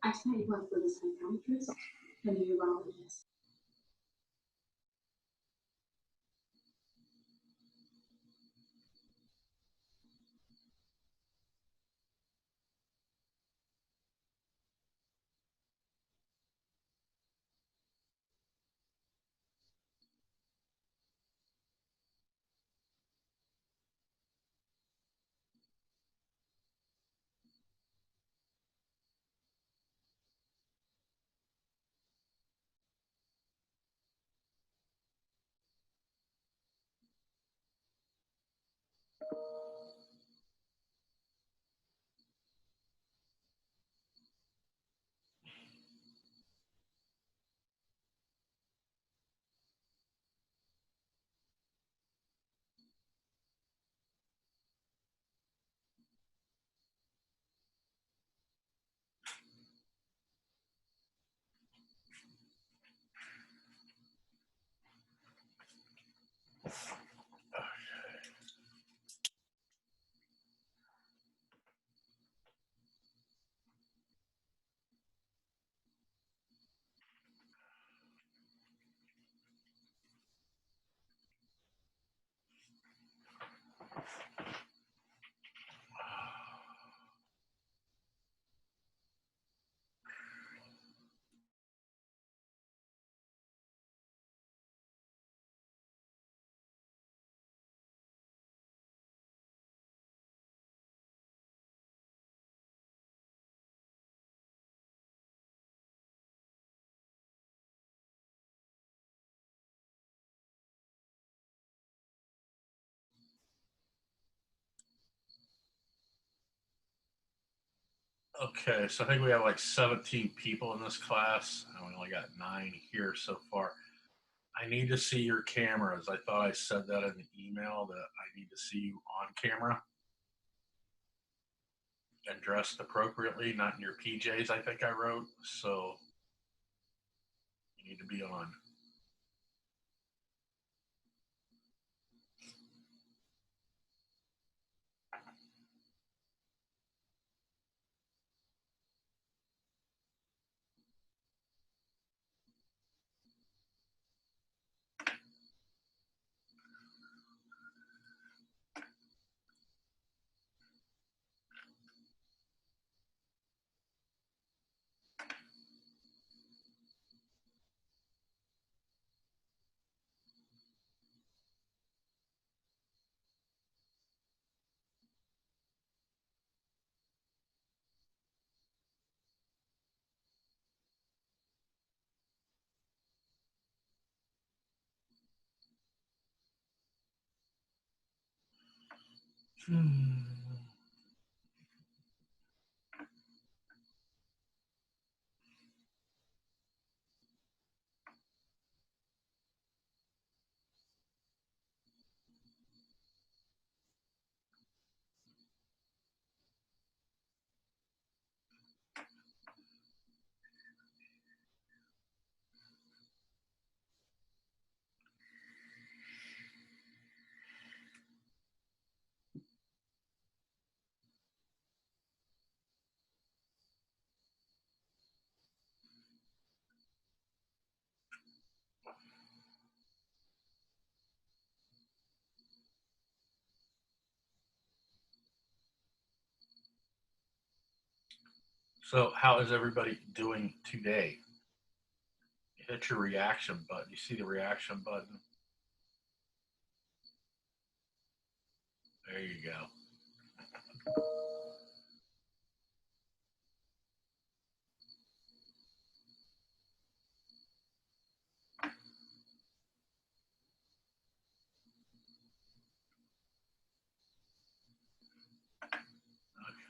I signed up for the psychiatrist and the urologist. Okay, so I think we have like 17 people in this class, and we only got 9 here so far. I need to see your cameras. I thought I said that in the email that I need to see you on camera. and dressed appropriately, not in your PJs, I think I wrote. So you need to be on. So how is everybody doing today? Hit your reaction button. You see the reaction button? There you go.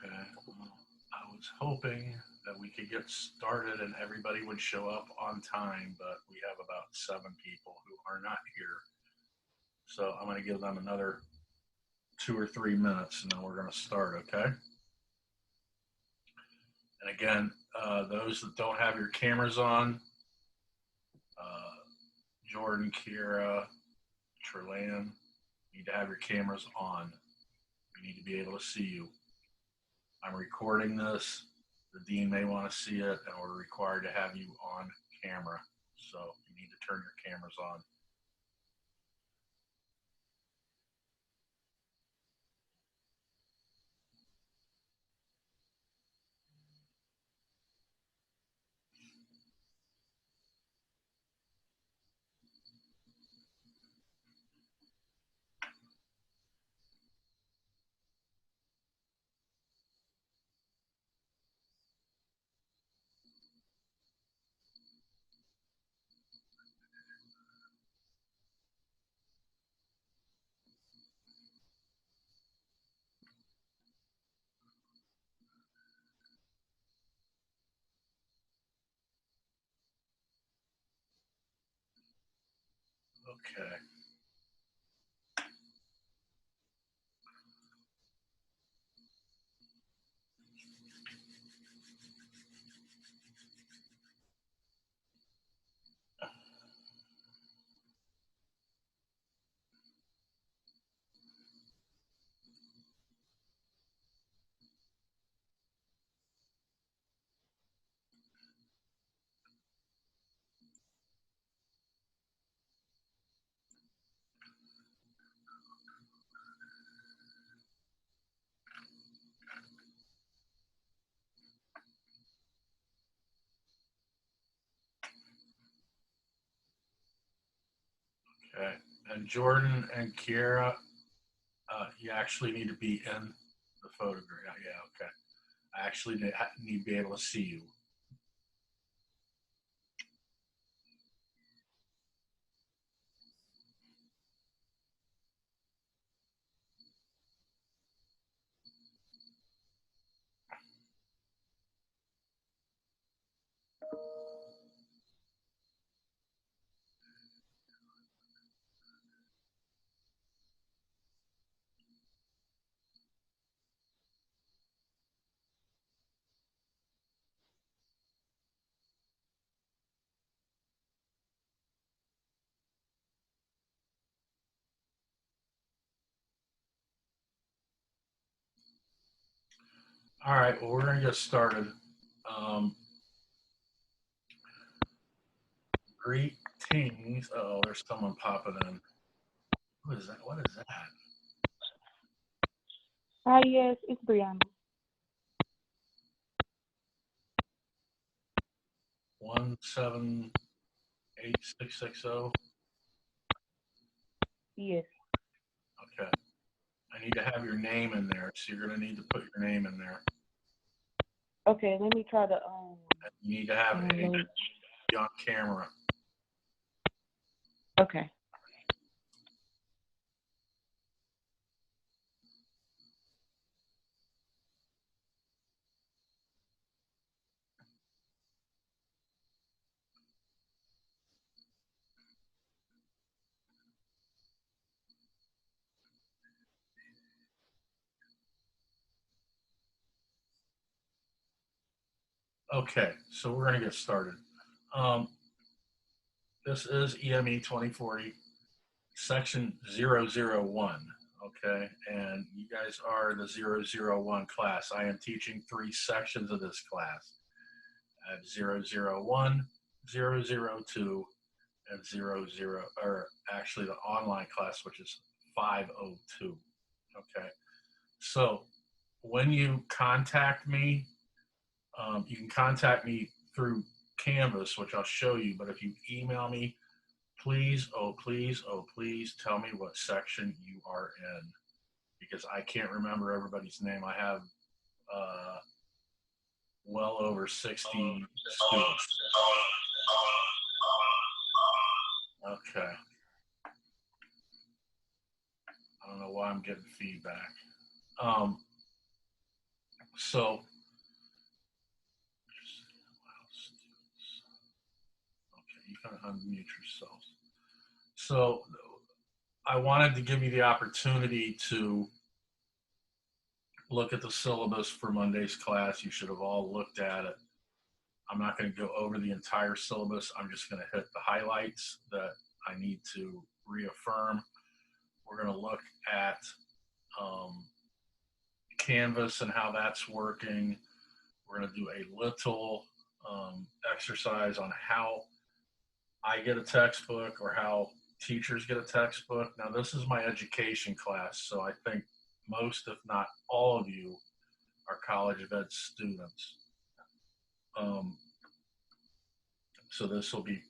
Okay. Well, I was hoping that we could get started and everybody would show up on time, but we have about 7 people who are not here. So I'm going to give them another 2 or 3 minutes and then we're going to start, okay? And again, those that don't have your cameras on, Jordan, Kira, Trerlan, need to have your cameras on. We need to be able to see you. I'm recording this. The dean may want to see it, and we're required to have you on camera. So you need to turn your cameras on. Okay. Okay. And Jordan and Kiera, you actually need to be in the photograph. Yeah, okay. I actually need to be able to see you. All right, well, we're going to get started. Greetings. Oh, there's someone popping in. What is that? What is that? Hi, yes, it's Brianna. 178660. Yes. Okay. I need to have your name in there, so you're going to need to put your name in there. Okay, let me try to You need to have a download. be on camera. Okay. Okay, so we're going to get started. This is EME 2040, section 001. Okay, and you guys are the 001 class. I am teaching 3 sections of this class. I have 001, 002, and 00, or actually the online class, which is 502. Okay, so when you contact me, you can contact me through Canvas, which I'll show you, but if you email me, please, oh please, oh please tell me what section you are in, because I can't remember everybody's name. I have well over 60 students. Okay. I don't know why I'm getting feedback. So, okay, you can unmute yourselves. So, I wanted to give you the opportunity to look at the syllabus for Monday's class. You should have all looked at it. I'm not going to go over the entire syllabus. I'm just going to hit the highlights that I need to reaffirm. We're going to look at Canvas and how that's working. We're going to do a little exercise on how I get a textbook or how teachers get a textbook. Now, this is my education class, so I think most, if not all of you, are College of Ed students. So this will be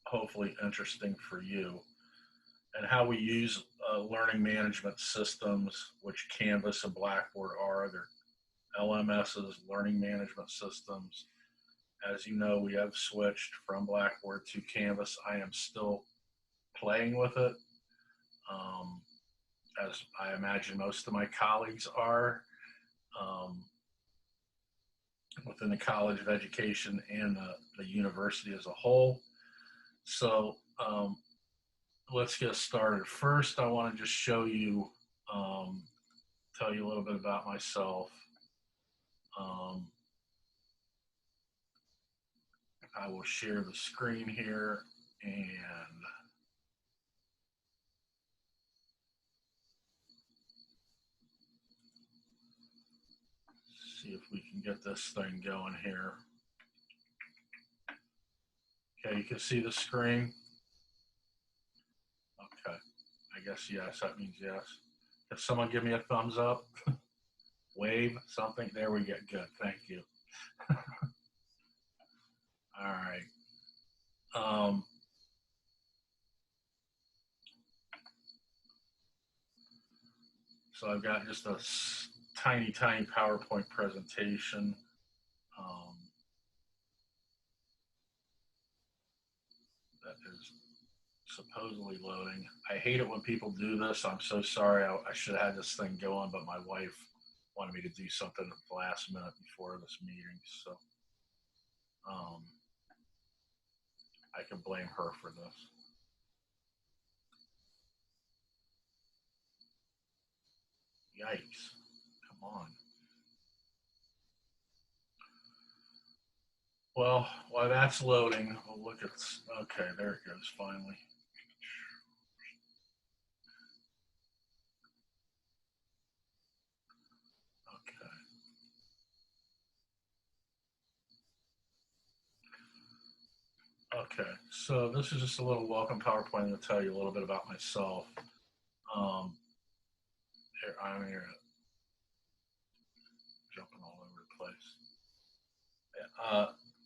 hopefully interesting for you. And how we use learning management systems, which Canvas and Blackboard are. They're LMSs, learning management systems. As you know, we have switched from Blackboard to Canvas. I am still playing with it, as I imagine most of my colleagues are, within the College of Education and the university as a whole. So let's get started. First, I want to just show you, tell you a little bit about myself. I will share the screen here and see if we can get this thing going here. Okay, you can see the screen. Okay, I guess yes, that means yes. If someone give me a thumbs up, wave, something, there we get good, thank you. All right. So I've got just a tiny PowerPoint presentation. That is supposedly loading. I hate it when people do this. I'm so sorry. I should have had this thing going, but my wife wanted me to do something at the last minute before this meeting. So I can blame her for this. Yikes. Come on. Well, while that's loading, we'll look at, okay, there it goes finally. Okay. Okay, so this is just a little welcome PowerPoint to tell you a little bit about myself. Here, I'm here jumping all over the place.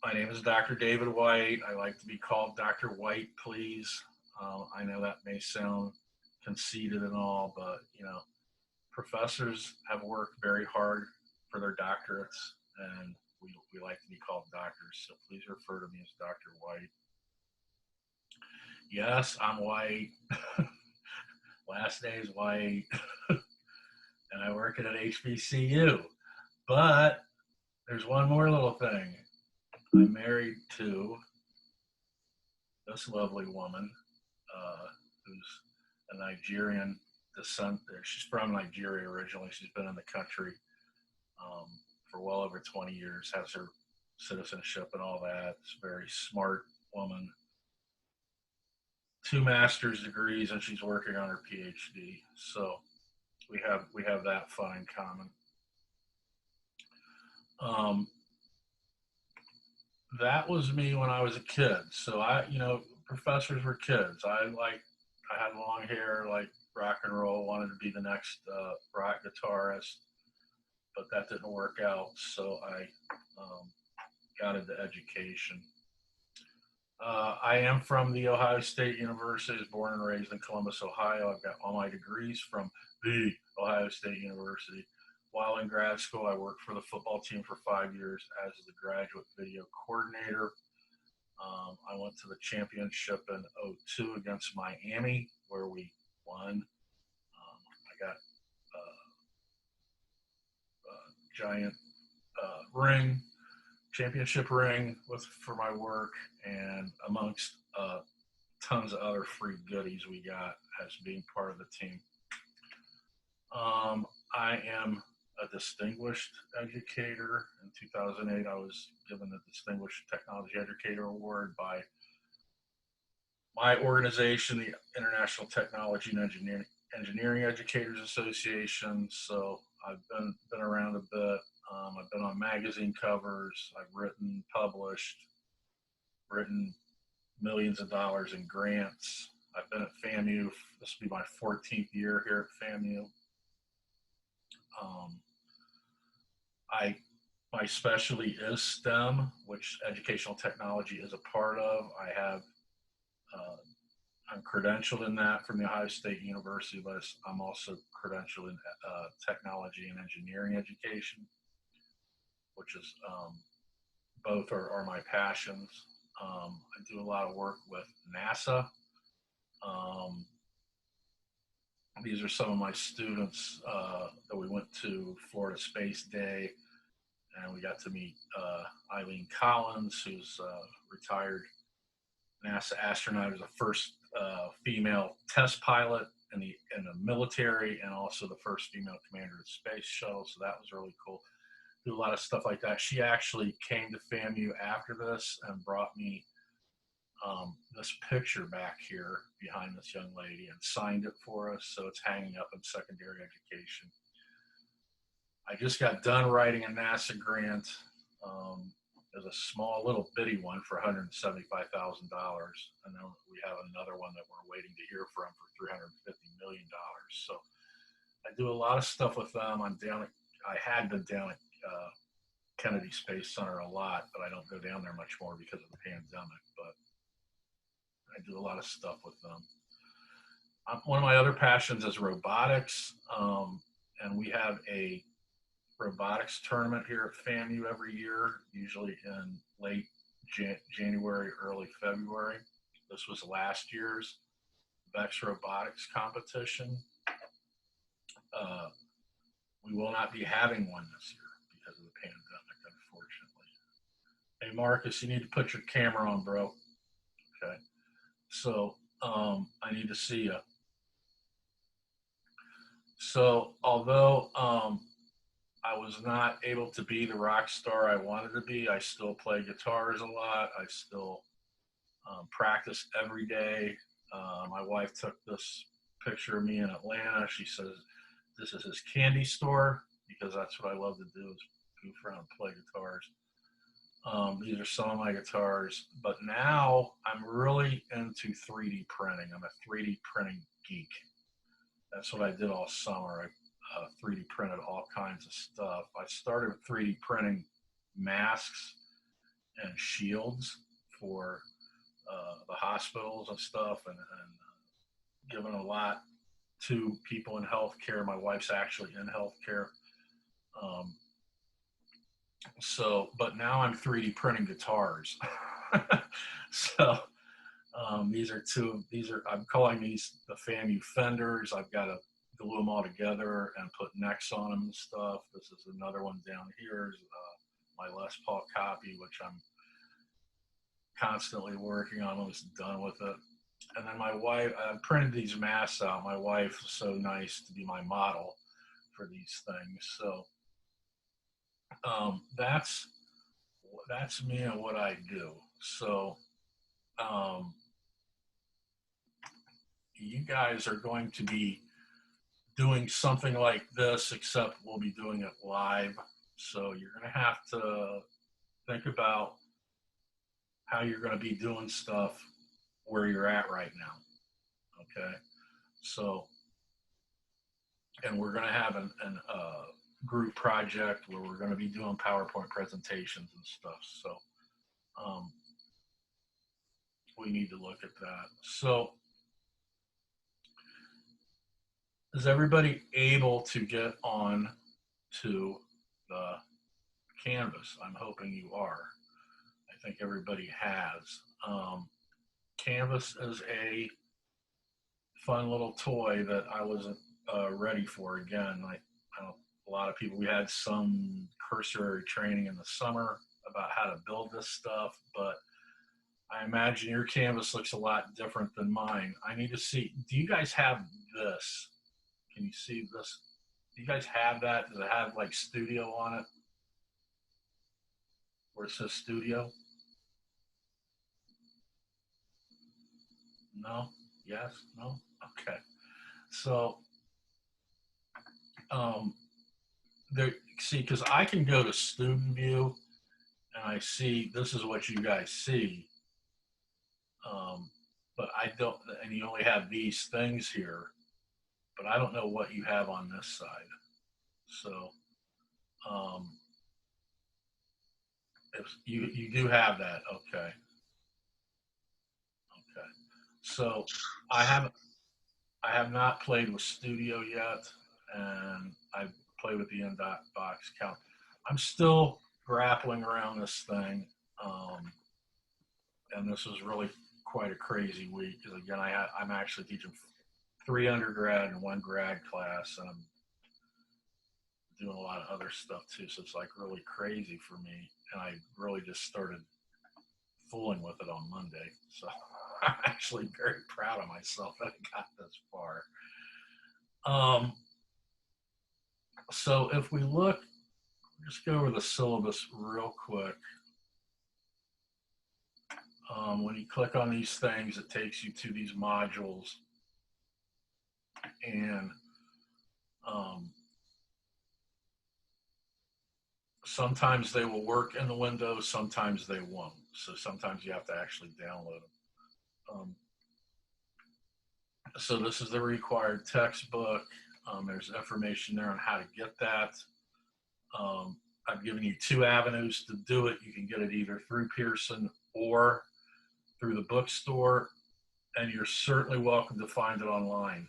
My name is Dr. David White. I like to be called Dr. White, please. I know that may sound conceited and all, but professors have worked very hard for their doctorates, and we like to be called doctors. So please refer to me as Dr. White. Yes, I'm white. Last name is White, and I work at an HBCU. But there's one more little thing. I'm married to this lovely woman who's a Nigerian descent. She's from Nigeria originally. She's been in the country for well over 20 years, has her citizenship and all that. She's a very smart woman. 2 master's degrees, and she's working on her PhD. So we have that fun in common. That was me when I was a kid. So professors were kids. I had long hair, like rock and roll, wanted to be the next rock guitarist, but that didn't work out. So I got into education. I am from the Ohio State University. I was born and raised in Columbus, Ohio. I've got all my degrees from the Ohio State University. While in grad school, I worked for the football team for 5 years as the graduate video coordinator. I went to the championship in 2002 against Miami, where we won. I got a giant championship ring for my work, and amongst tons of other free goodies we got as being part of the team. I am a distinguished educator. In 2008, I was given the Distinguished Technology Educator Award by my organization, the International Technology and Engineering Educators Association. So I've been around a bit. I've been on magazine covers. I've written, published, written millions of dollars in grants. I've been at FAMU. This will be my 14th year here at FAMU. My specialty is STEM, which educational technology is a part of. I'm credentialed in that from the Ohio State University, but I'm also credentialed in technology and engineering education, which is both are my passions. I do a lot of work with NASA. These are some of my students that we went to Florida Space Day, and we got to meet Eileen Collins, who's a retired NASA astronaut, who's the first female test pilot in the military, and also the first female commander of the space shuttle. So that was really cool. Do a lot of stuff like that. She actually came to FAMU after this and brought me this picture back here behind this young lady and signed it for us. So it's hanging up in secondary education. I just got done writing a NASA grant. There's a small little bitty one for $175,000. And then we have another one that we're waiting to hear from for $350 million. So I do a lot of stuff with them. I had been down at Kennedy Space Center a lot, but I don't go down there much more because of the pandemic. But I do a lot of stuff with them. One of my other passions is robotics, and we have a robotics tournament here at FAMU every year, usually in late January, early February. This was last year's VEX Robotics competition. We will not be having one this year because of the pandemic, unfortunately. Hey, Marcus, you need to put your camera on, bro. Okay. So I need to see you. So although I was not able to be the rock star I wanted to be, I still play guitars a lot. I still practice every day. My wife took this picture of me in Atlanta. She says, this is his candy store, because that's what I love to do, is goof around and play guitars. These are some of my guitars, but now I'm really into 3D printing. I'm a 3D printing geek. That's what I did all summer. I 3D printed all kinds of stuff. I started with 3D printing masks and shields for the hospitals and stuff, and given a lot to people in healthcare. My wife's actually in healthcare. Um, but now I'm 3D printing guitars. So I'm calling these the FAMU Fenders. I've got to glue them all together and put necks on them and stuff. This is another one down here, my Les Paul copy, which I'm constantly working on. Almost done with it. And then my wife, I printed these masks out. My wife was so nice to be my model for these things. So that's me and what I do. So you guys are going to be doing something like this, except we'll be doing it live. So you're going to have to think about how you're going to be doing stuff where you're at right now. Okay. So, and we're going to have a group project where we're going to be doing PowerPoint presentations and stuff. So, we need to look at that. So, is everybody able to get on to the Canvas? I'm hoping you are. I think everybody has. Canvas is a fun little toy that I wasn't ready for. Again, a lot of people, we had some cursory training in the summer about how to build this stuff, but I imagine your Canvas looks a lot different than mine. I need to see, do you guys have this? Can you see this? Do you guys have that? Does it have like studio on it? Where it says studio? No? Yes? No? Okay. So, see, because I can go to student view and I see this is what you guys see. But I don't, and you only have these things here, but I don't know what you have on this side. So, if you do have that, okay. Okay. So I have not played with Studio yet, and I played with the inbox count. I'm still grappling around this thing, and this was really quite a crazy week because again, I'm actually teaching 3 undergrad and 1 grad class, and I'm doing a lot of other stuff too. So it's like really crazy for me, and I really just started fooling with it on Monday. So I'm actually very proud of myself that I got this far. So if we look, just go over the syllabus real quick. When you click on these things, it takes you to these modules, and sometimes they will work in the window, sometimes they won't. So sometimes you have to actually download them. So this is the required textbook. There's information there on how to get that. I've given you 2 avenues to do it. You can get it either through Pearson or through the bookstore, and you're certainly welcome to find it online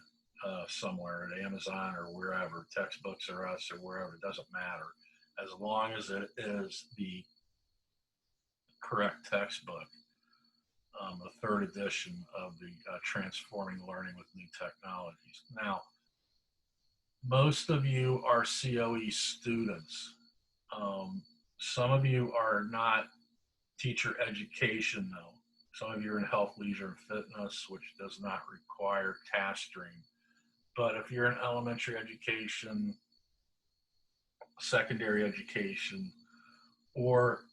somewhere at Amazon or wherever, Textbooks or Us or wherever, it doesn't matter, as long as it is the correct textbook. The 3rd edition of the Transforming Learning with New Technologies. Now, most of you are COE students. Some of you are not teacher education though. Some of you are in health, leisure, and fitness, which does not require TASKstream. But if you're in elementary education, secondary education, or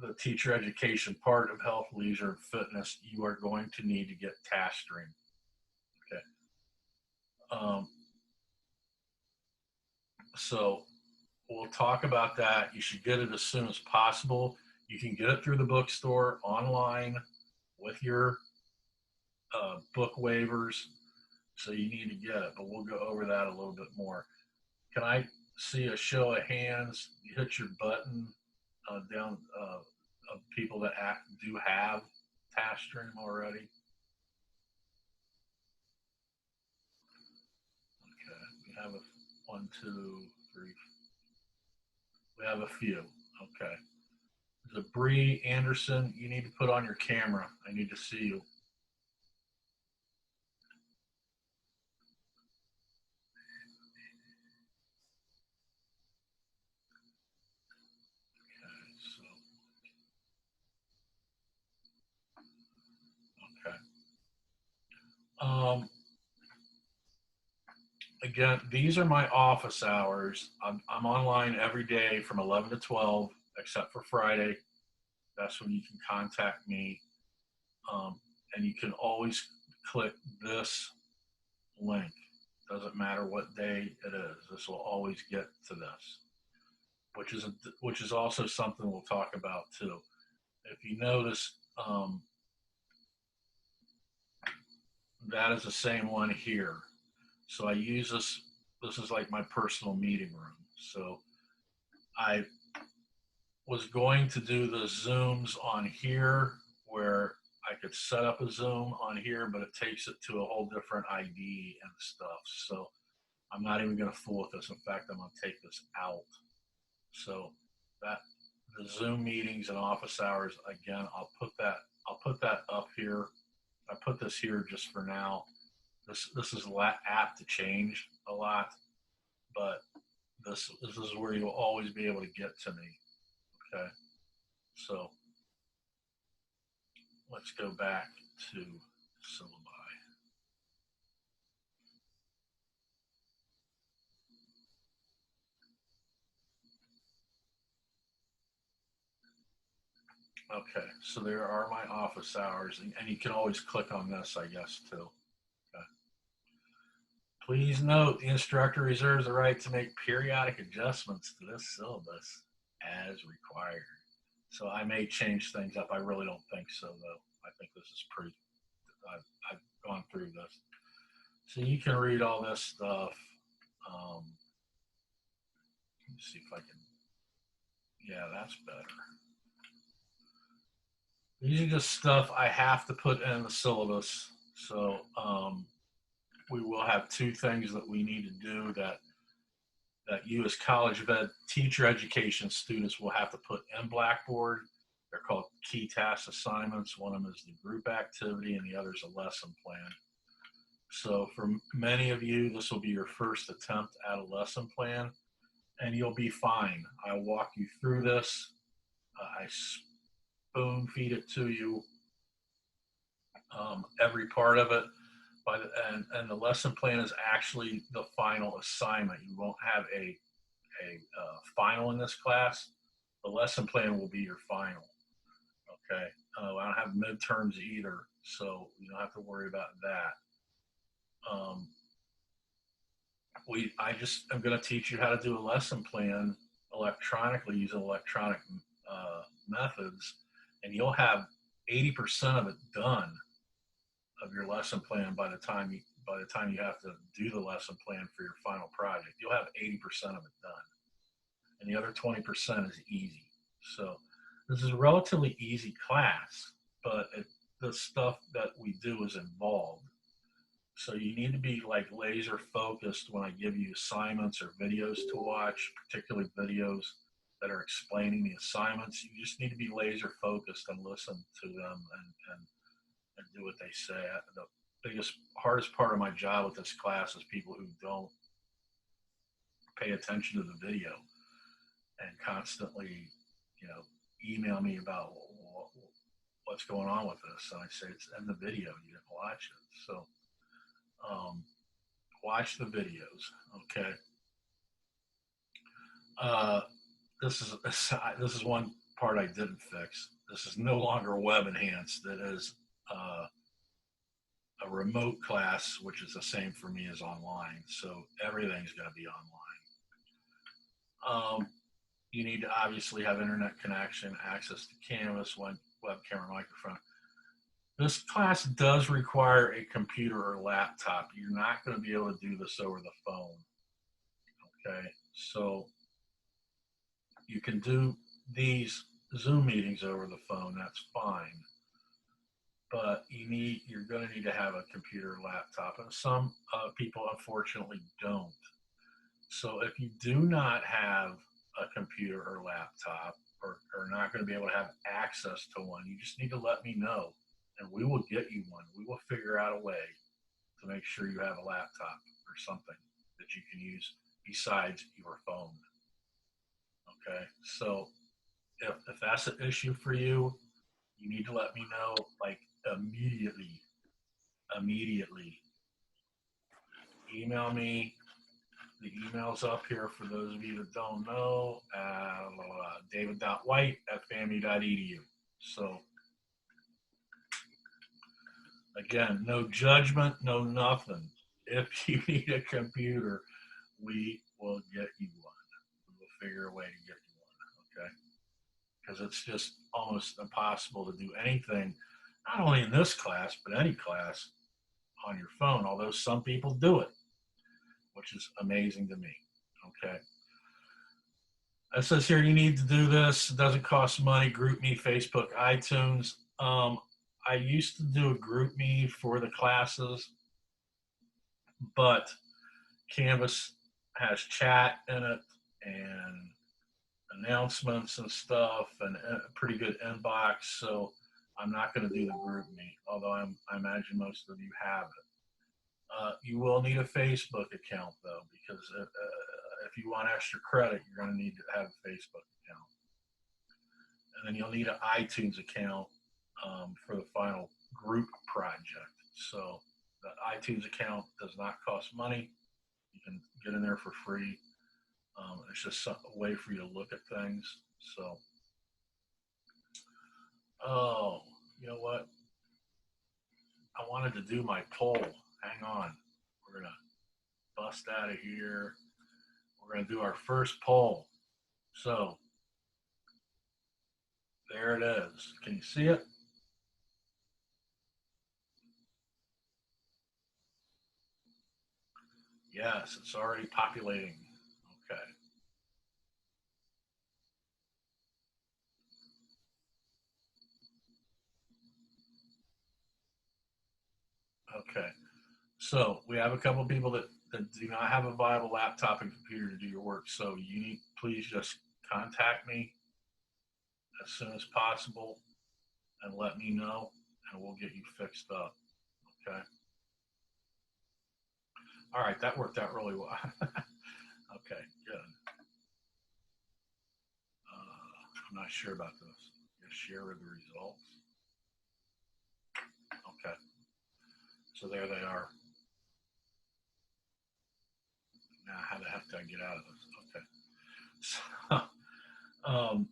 the teacher education part of health, leisure, and fitness, you are going to need to get TASKstream. Okay. So we'll talk about that. You should get it as soon as possible. You can get it through the bookstore online with your book waivers. So you need to get it, but we'll go over that a little bit more. Can I see a show of hands? You hit your button down of people that do have TaskStream already. Okay, we have a 1, 2, 3. We have a few. Okay. There's a Bree Anderson. You need to put on your camera. I need to see you. Okay. Again, these are my office hours. I'm online every day from 11 to 12, except for Friday. That's when you can contact me. And you can always click this link. Doesn't matter what day it is. This will always get to this, which is also something we'll talk about too. If you notice, that is the same one here. So I use this. This is like my personal meeting room. So I was going to do the Zooms on here where I could set up a Zoom on here, but it takes it to a whole different ID and stuff. So I'm not even going to fool with this. In fact, I'm going to take this out. So that the Zoom meetings and office hours, again, I'll put that up here. I put this here just for now. This is apt to change a lot, but this is where you'll always be able to get to me. Okay, so let's go back to syllabi. Okay, so there are my office hours, and you can always click on this, I guess, too. Okay. Please note, the instructor reserves the right to make periodic adjustments to this syllabus as required. So I may change things up. I really don't think so, though. I think this is pretty, I've gone through this. So you can read all this stuff. Let me see if I can, yeah, that's better. These are just stuff I have to put in the syllabus. So we will have 2 things that we need to do that you as College of Ed teacher education students will have to put in Blackboard. They're called key task assignments. One of them is the group activity and the other is a lesson plan. So for many of you, this will be your first attempt at a lesson plan and you'll be fine. I'll walk you through this. I spoon feed it to you, every part of it. And the lesson plan is actually the final assignment. You won't have a final in this class. The lesson plan will be your final. Okay. I don't have midterms either, so you don't have to worry about that. I'm going to teach you how to do a lesson plan electronically using electronic methods, and you'll have 80% of it done of your lesson plan by the time you have to do the lesson plan for your final project. You'll have 80% of it done, and the other 20% is easy. So this is a relatively easy class, but the stuff that we do is involved. So you need to be like laser focused when I give you assignments or videos to watch, particularly videos that are explaining the assignments. You just need to be laser focused and listen to them and do what they say. The hardest part of my job with this class is people who don't pay attention to the video and constantly, email me about what's going on with this. And I say, it's in the video, you didn't watch it. So watch the videos, okay? This is one part I didn't fix. This is no longer web enhanced. It is a remote class, which is the same for me as online. So everything's going to be online. you need to obviously have internet connection, access to Canvas, webcam or microphone. This class does require a computer or laptop. You're not going to be able to do this over the phone. Okay, so you can do these Zoom meetings over the phone, that's fine. But you're going to need to have a computer or laptop, and some people unfortunately don't. So if you do not have a computer or laptop, or are not going to be able to have access to one, you just need to let me know, and we will get you one. We will figure out a way to make sure you have a laptop or something that you can use besides your phone. Okay, so if that's an issue for you, you need to let me know, like, immediately. Email me. The email's up here for those of you that don't know. David.white@famu.edu. So again, no judgment, no nothing. If you need a computer, we will get you one. We will figure a way to get you one, okay? Because it's just almost impossible to do anything, not only in this class, but any class on your phone, although some people do it, which is amazing to me, okay? It says here, you need to do this. It doesn't cost money. GroupMe, Facebook, iTunes. I used to do a GroupMe for the classes, but Canvas has chat in it and announcements and stuff and a pretty good inbox. So I'm not going to do the GroupMe, although I imagine most of you have it. You will need a Facebook account though, because if you want extra credit, you're going to need to have a Facebook account. And then you'll need an iTunes account for the final group project. So the iTunes account does not cost money. You can get in there for free. It's just a way for you to look at things. So, oh, you know what? I wanted to do my poll. Hang on. We're going to bust out of here. We're going to do our first poll. So, there it is. Can you see it? Yes, it's already populating. Okay. Okay. So we have a couple of people that do not have a viable laptop and computer to do your work. So you need, please just contact me as soon as possible and let me know, and we'll get you fixed up. Okay. All right, that worked out really well. Okay, good. I'm not sure about this. Just share the results. Okay. So there they are. Now, how the heck do I get out of this? Okay. So,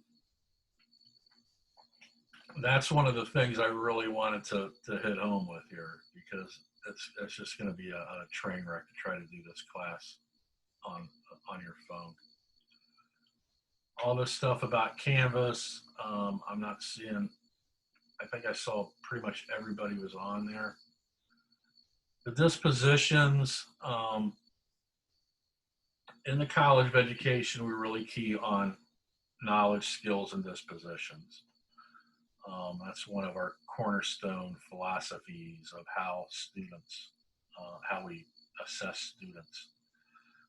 that's one of the things I really wanted to hit home with here, because it's just going to be a train wreck to try to do this class on your phone. All this stuff about Canvas, I'm not seeing. I think I saw pretty much everybody was on there. The dispositions, in the College of Education, we really key on knowledge, skills, and dispositions. That's one of our cornerstone philosophies of how students, how we assess students.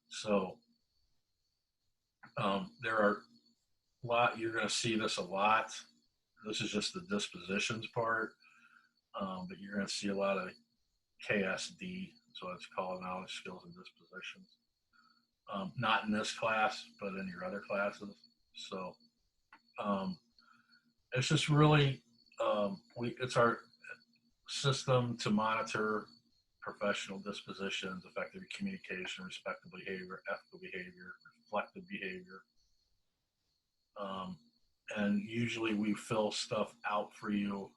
So there are a lot, you're going to see this a lot. This is just the dispositions part, but you're going to see a lot of KSD, so it's called knowledge, skills, and dispositions. Not in this class, but in your other classes. So it's just really, it's our system to monitor professional dispositions, effective communication, respectful behavior, ethical behavior, reflective behavior. And usually we fill stuff out for you.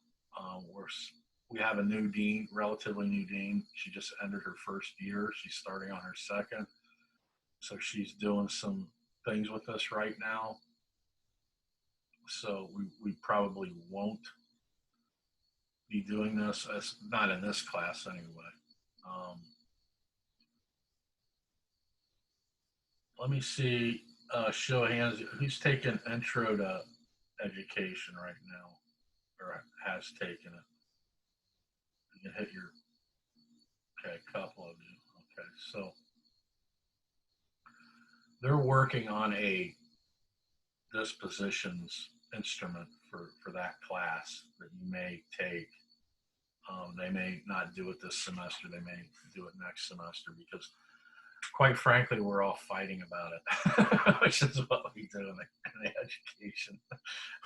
We have a new dean, relatively new dean. She just ended her first year. She's starting on her second. So she's doing some things with us right now. So we probably won't be doing this, as not in this class anyway. Let me see, show of hands, who's taking intro to education right now, or has taken it? You can hit your, okay, a couple of you. Okay, so they're working on a dispositions instrument for that class that you may take. They may not do it this semester. They may do it next semester because, quite frankly, we're all fighting about it, which is what we do in the education.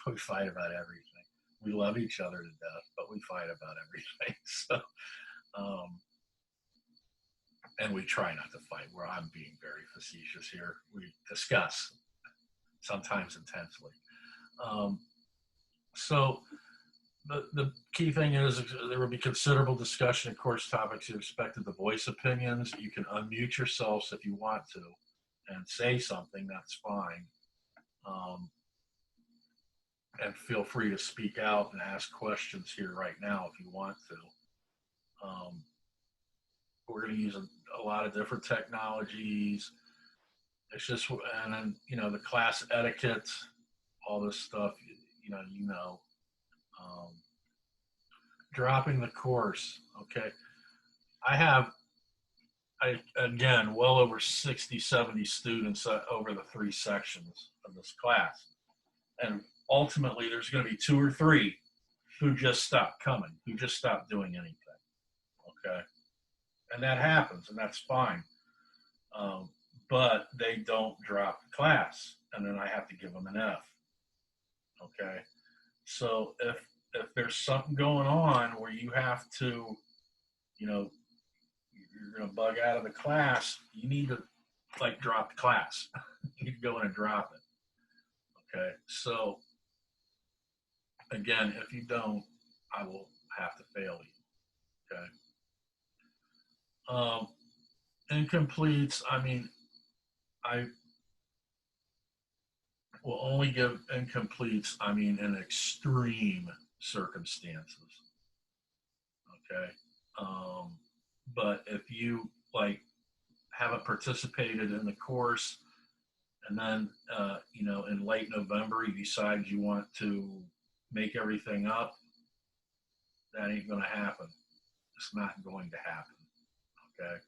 We fight about everything. We love each other to death, but we fight about everything. So, and we try not to fight. Where I'm being very facetious here. We discuss, sometimes intensely. So the key thing is there will be considerable discussion of course topics. You're expected to voice opinions. You can unmute yourselves if you want to and say something. That's fine. And feel free to speak out and ask questions here right now if you want to. We're going to use a lot of different technologies. It's just, and then, the class etiquette, all this stuff, dropping the course. Okay. Again, well over 60, 70 students over the 3 sections of this class. And ultimately, there's going to be 2 or 3 who just stop coming, who just stop doing anything. Okay. And that happens, and that's fine. But they don't drop the class, and then I have to give them an F. Okay. So if there's something going on where you have to, you're going to bug out of the class, you need to drop the class. You need to go in and drop it. Okay. So again, if you don't, I will have to fail you. Okay. Incompletes, I will only give incompletes, in extreme circumstances. Okay. But if you haven't participated in the course and then, in late November, you decide you want to make everything up, that ain't going to happen. It's not going to happen. Okay.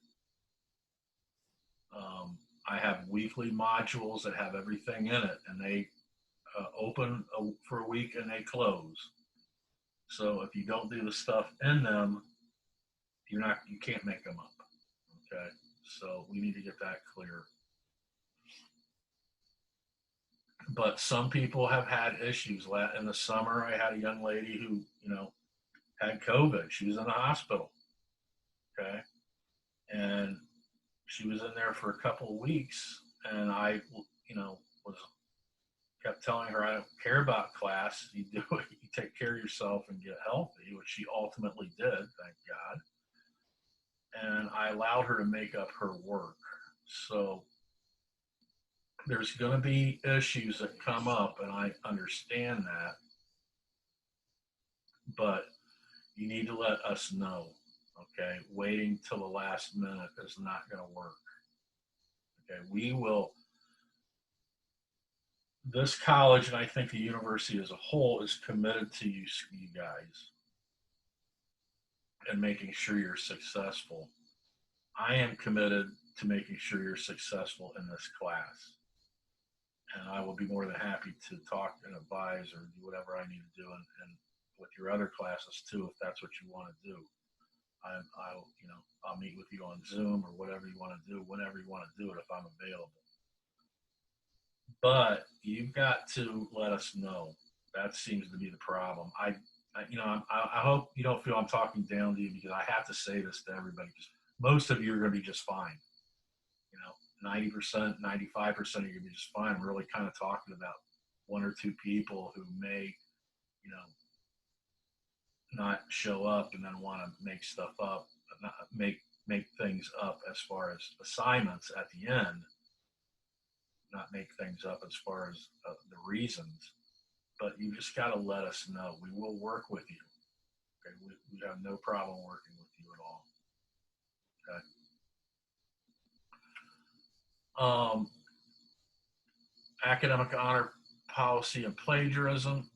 I have weekly modules that have everything in it, and they open for a week and they close. So if you don't do the stuff in them, you can't make them up. Okay. So we need to get that clear. But some people have had issues. In the summer, I had a young lady who, had COVID. She was in the hospital. Okay. And she was in there for a couple of weeks, and I, kept telling her, I don't care about class. You do it. You take care of yourself and get healthy, which she ultimately did, thank God. And I allowed her to make up her work. So there's going to be issues that come up, and I understand that. But you need to let us know, okay? Waiting till the last minute is not going to work. Okay, this college, and I think the university as a whole, is committed to you guys and making sure you're successful. I am committed to making sure you're successful in this class. And I will be more than happy to talk and advise or do whatever I need to do and with your other classes too, if that's what you want to do. I'll meet with you on Zoom or whatever you want to do, whenever you want to do it, if I'm available. But you've got to let us know. That seems to be the problem. I hope you don't feel I'm talking down to you, because I have to say this to everybody, because most of you are going to be just fine. 90%, 95% are going to be just fine. We're really kind of talking about 1 or 2 people who may, not show up and then want to make stuff up, not make things up as far as assignments at the end, not make things up as far as the reasons. but you just got to let us know. We will work with you. Okay, we have no problem working with you at all. Okay. Academic honor policy and plagiarism.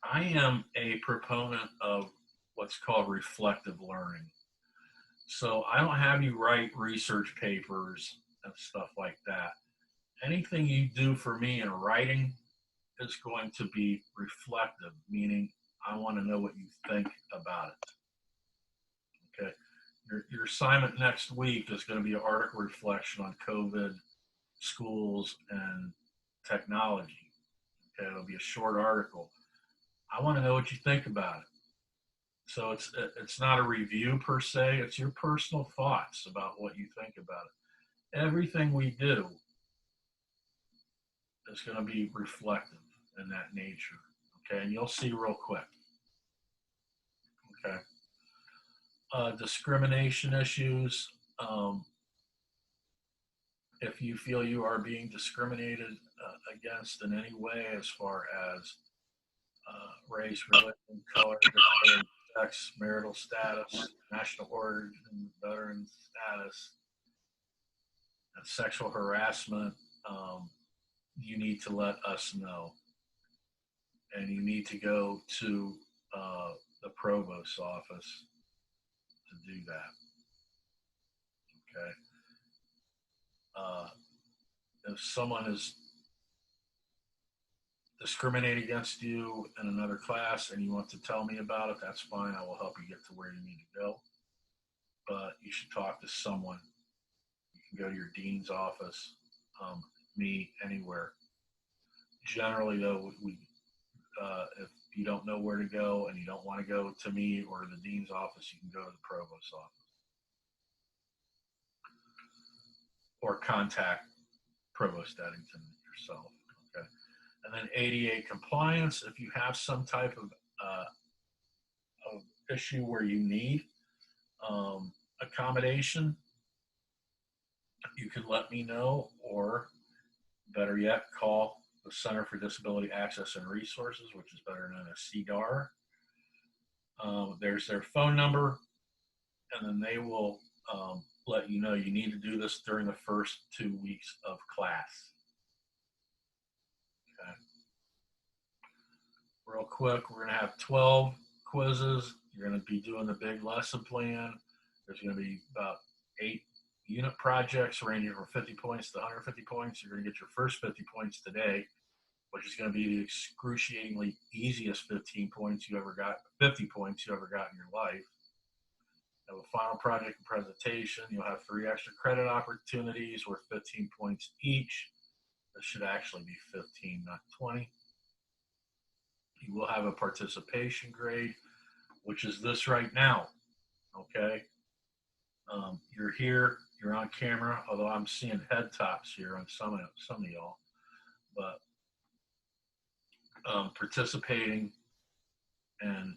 I am a proponent of what's called reflective learning. So I don't have you write research papers and stuff like that. Anything you do for me in writing is going to be reflective, meaning I want to know what you think about it. Okay. Your assignment next week is going to be an article reflection on COVID, schools, and technology. Okay. It'll be a short article. I want to know what you think about it. So it's not a review per se. It's your personal thoughts about what you think about it. Everything we do is going to be reflective in that nature. Okay, and you'll see real quick. Okay. Discrimination issues. If you feel you are being discriminated against in any way, as far as race, religion, color, sex, marital status, national origin, veteran status, and sexual harassment, you need to let us know. And you need to go to the provost's office to do that. Okay. If someone is discriminating against you in another class and you want to tell me about it, that's fine. I will help you get to where you need to go. But you should talk to someone. You can go to your dean's office, me, anywhere. Generally, though, if you don't know where to go and you don't want to go to me or the dean's office, you can go to the provost's office. Or contact Provost Eddington yourself. Okay. And then ADA compliance, if you have some type of issue where you need accommodation, you can let me know, or better yet, call the Center for Disability Access and Resources, which is better known as CDAR. There's their phone number, and then they will let you know you need to do this during the first 2 weeks of class. Okay. Real quick, we're going to have 12 quizzes. You're going to be doing the big lesson plan. There's going to be about 8 unit projects ranging from 50 points to 150 points. You're going to get your first 50 points today, which is going to be the excruciatingly easiest 15 points you ever got, 50 points you ever got in your life. You have a final project and presentation. You'll have 3 extra credit opportunities worth 15 points each. This should actually be 15, not 20. You will have a participation grade, which is this right now. Okay. You're here, you're on camera, although I'm seeing head tops here on some of y'all, but participating, and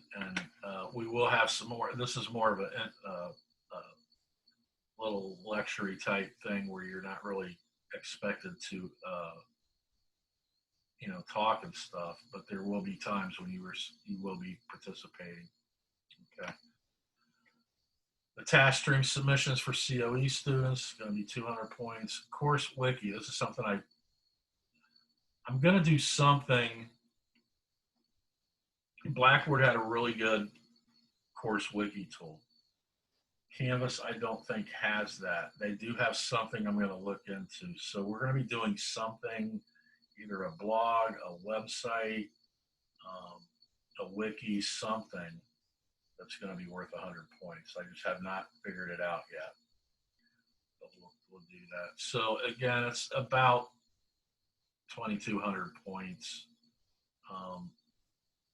we will have some more. This is more of a little lecture type thing where you're not really expected to talk and stuff, but there will be times when you will be participating. Okay. The task stream submissions for COE students going to be 200 points. Course wiki. This is something I'm going to do something. Blackboard had a really good course wiki tool. Canvas, I don't think, has that. They do have something I'm going to look into. So we're going to be doing something, either a blog, a website, a wiki, something that's going to be worth 100 points. I just have not figured it out yet. But we'll do that. So again, it's about 2,200 points.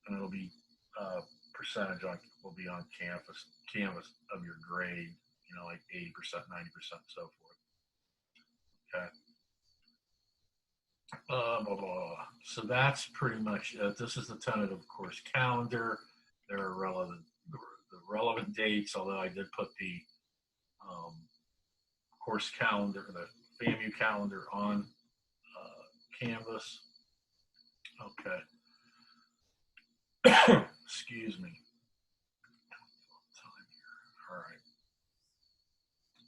And it'll be percentage will be on canvas of your grade, like 80%, 90%, so forth. Okay. Blah, blah, blah. So that's pretty much it. This is the tentative course calendar. There are the relevant dates, although I did put the course calendar, the FAMU calendar on Canvas. Okay. Excuse me. All right.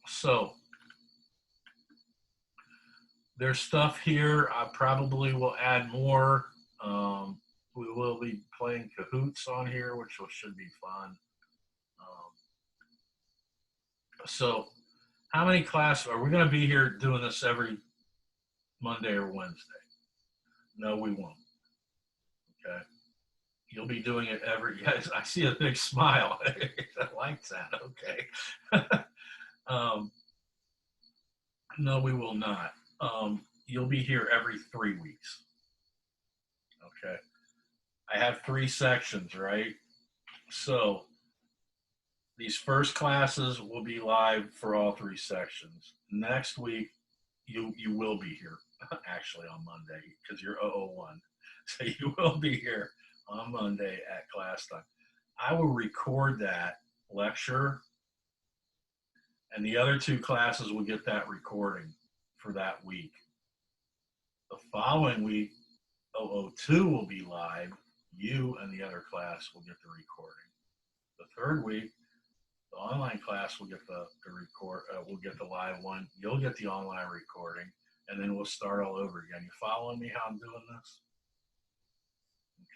So there's stuff here. I probably will add more. We will be playing Cahoots on here, which should be fun. So how many classes are we going to be here doing this every Monday or Wednesday? No, we won't. Okay. You'll be doing it every, yes, I see a big smile. I like that. Okay. No, we will not. You'll be here every 3 weeks. Okay. I have 3 sections, right? So these first classes will be live for all 3 sections. Next week, you will be here actually on Monday because you're 001. So you will be here on Monday at class time. I will record that lecture, and the other 2 classes will get that recording for that week. The following week, 002 will be live. You and the other class will get the recording. The third week, the online class will get the record. We'll get the live one. You'll get the online recording, and then we'll start all over again. You following me how I'm doing this?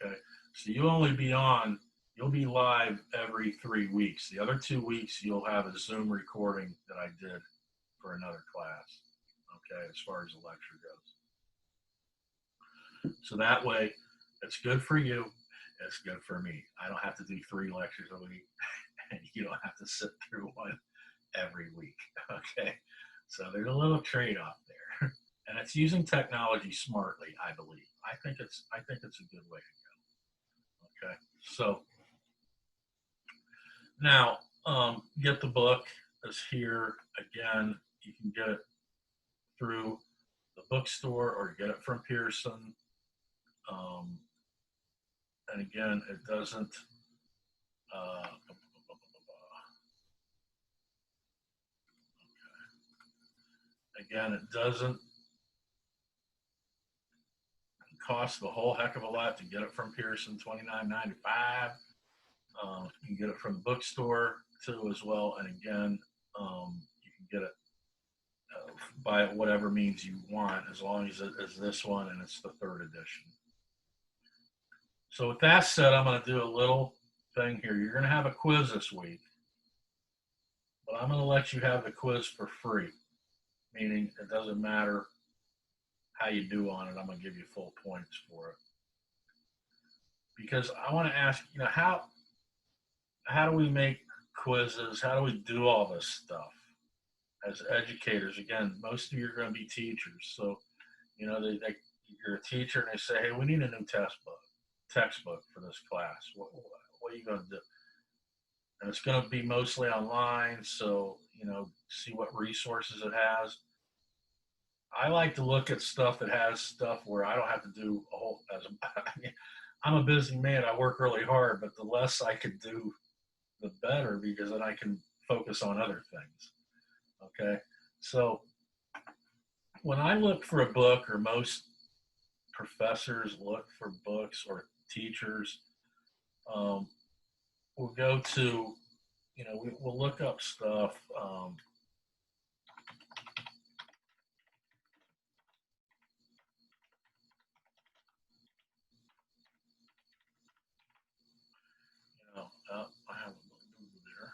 Okay. So you'll be live every 3 weeks. The other 2 weeks, you'll have a Zoom recording that I did for another class. Okay, as far as the lecture goes. So that way, it's good for you. It's good for me. I don't have to do 3 lectures a week, and you don't have to sit through one every week. Okay, so there's a little trade-off there, and it's using technology smartly. I believe. I think it's a good way to go. Okay, so now get the book. Is here again. You can get it through the bookstore or get it from Pearson. And again, it doesn't. Again, it doesn't cost a whole heck of a lot to get it from Pearson, $29.95. You can get it from the bookstore too as well. And again, you can get it by whatever means you want, as long as it is this one and it's the 3rd edition. So with that said, I'm going to do a little thing here. You're going to have a quiz this week, but I'm going to let you have the quiz for free, meaning it doesn't matter how you do on it. I'm going to give you full points for it. Because I want to ask, how do we make quizzes? How do we do all this stuff as educators? Again, most of you are going to be teachers. So, you're a teacher and they say, hey, we need a new textbook for this class. What are you going to do? And it's going to be mostly online. So, see what resources it has. I like to look at stuff that has stuff where I don't have to do a whole, I'm a busy man. I work really hard, but the less I can do, the better, because then I can focus on other things. Okay. So when I look for a book, or most professors look for books, or teachers, we'll go to, we'll look up stuff. I have a book there.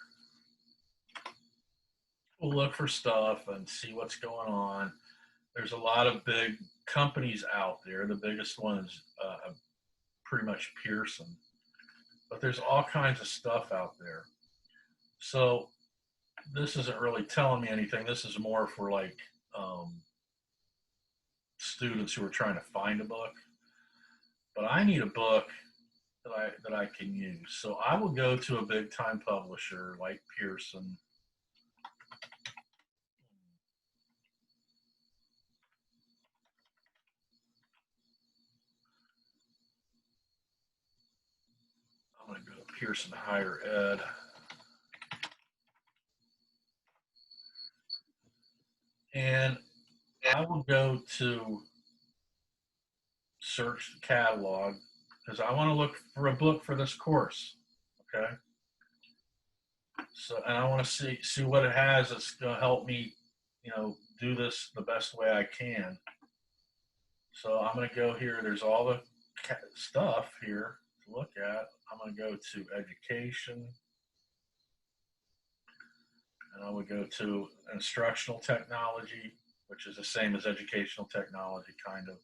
We'll look for stuff and see what's going on. There's a lot of big companies out there. The biggest one is pretty much Pearson, but there's all kinds of stuff out there. So this isn't really telling me anything. This is more for like students who are trying to find a book. But I need a book that I can use. So I will go to a big time publisher like Pearson. I'm going to go to Pearson Higher Ed. And I will go to search the catalog because I want to look for a book for this course. Okay. So, and I want to see what it has that's going to help me, do this the best way I can. So I'm going to go here. There's all the stuff here to look at. I'm going to go to education, and I would go to instructional technology, which is the same as educational technology, kind of.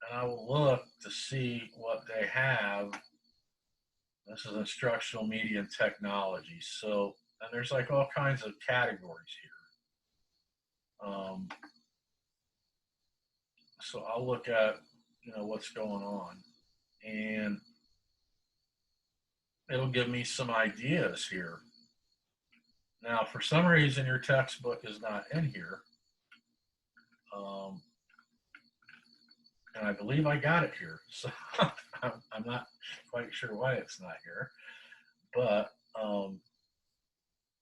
And I will look to see what they have. This is instructional media and technology. So, and there's like all kinds of categories here. So I'll look at, what's going on, and it'll give me some ideas here. Now, for some reason, your textbook is not in here. And I believe I got it here. So I'm not quite sure why it's not here. But